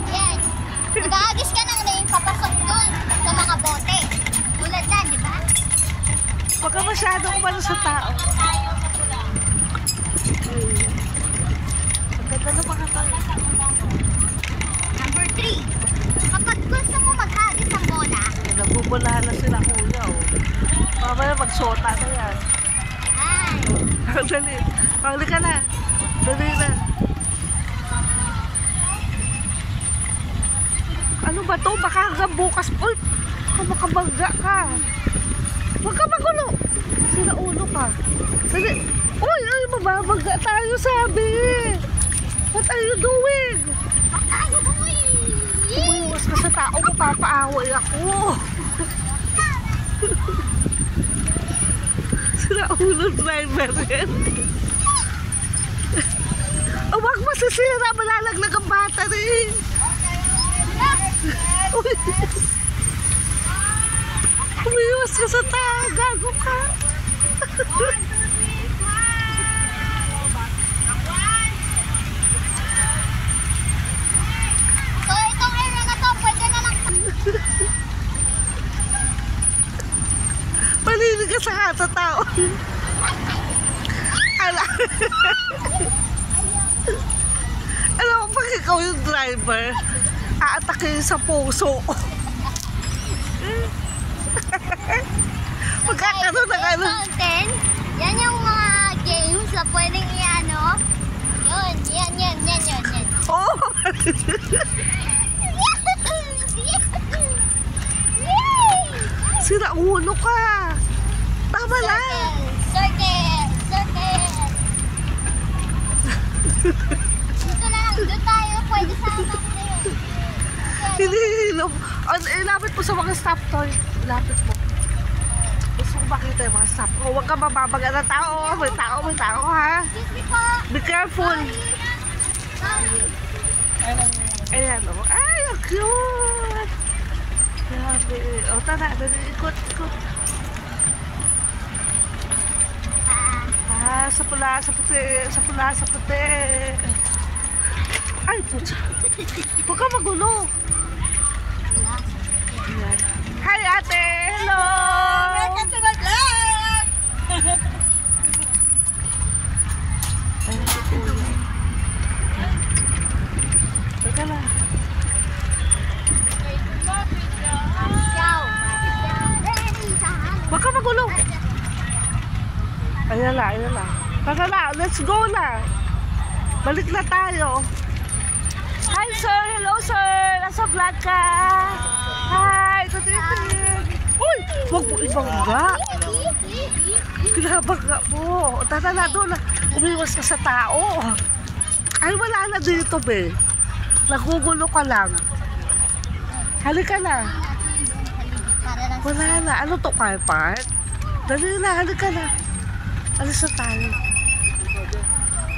Yan. Mag-aagis ka nang papasok doon sa mga bote. Tulad na, di ba? Huwag ka masyadong umano sa tao. Ganda na mga tao. Number 3. Kapag gusto mo mag-agis ng bola, Nagbubulahan na sila kuya, oh. Mamaya magsota na yan. ay, Dali. Pagli ka na. Dali na. Ano ba to? Baka hanggang bukas. Uy! Makabangga ka. Huwag ka magulo. Sila ulo ka. Dali. Uy! Ay, mababangga tayo, sabi. What are you doing? ay, uy! Umiwas ka sa tao, mapapaaway ako. Sila ulo driver yan. Oh, wag masisira, malalaglag ang battery. Uy. Umiwas ka sa tao, gago ka. So, itong area na to, pwede na lang. Palilig ka sa tao. Ala. Alam mo, pag ikaw yung driver, aatakin sa puso. Magkakaroon ng ano. Fountain, yan yung mga games na pwedeng i-ano. Yun, yan. Oh! Sira ulo ka. Tama lang. Circle. Dito lang, doon tayo. Pwede sa anak na yun. Hinihilom. Ilapit mo sa mga stop toy. Ilapit mo. Gusto ko makita yung mga stop. Huwag ka mababaga na tao. May tao ha. Excuse me po. Be careful. Sorry. Ayan o. Ay, ang cute. Grabe. O, tara. Ikot. Sa puti. Ay, putya. Huwag ka magulo. Ayan. Hi, ate. Hello. Welcome to my vlog. Ayan, si kuya. Teka lang. Huwag ka magulo. Ayan lang. Tara na, let's go na. Balik na tayo. Hi, sir. Hello, sir. Nasa vlog ka. Hi. Uy, huwag mo ibangga. Kinabangga mo. Tara na doon. Umiwas ka sa tao. Ay, wala na dito, be. Nagugulo ka lang. Halika na. Wala na. Ano to, car park? Dali na, halika na. Alis na tayo.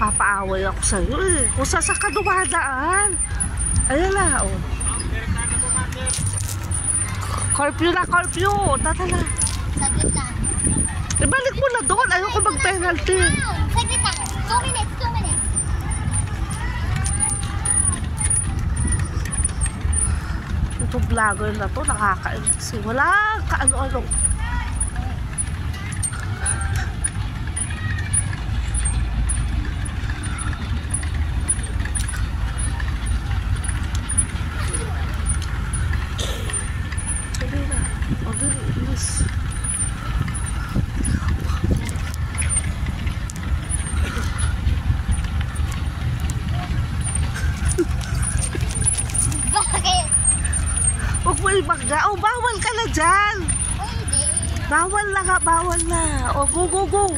Papaaway ako sa'yo eh. Kung saan ka dumadaan. Ayan na, oh. Curfew na. Tata na. Saglit lang. Ibalik mo na doon. Ayoko mag-penalty. Saglit lang. 2 minutes. Ito vlogger na to, nakakainis. Wala ka-ano-ano. Dali na. O, dali. Ilis. Bakit? Huwag mo ibangga. O, bawal ka na dyan. Pwede. Bawal na. O, go.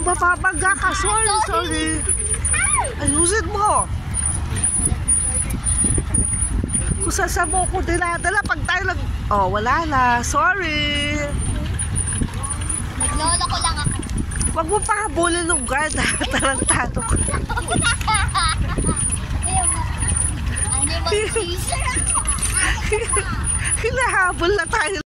Mapapangga ka. Sorry. Ayusin mo. Kung saan mo ko dinadala, pag tayo lang... Oh, wala na. Sorry. Naglolo ko lang ako. Huwag mo pahabulin ng guard. Tarantado ka. Animal please. Hinahabol na tayo.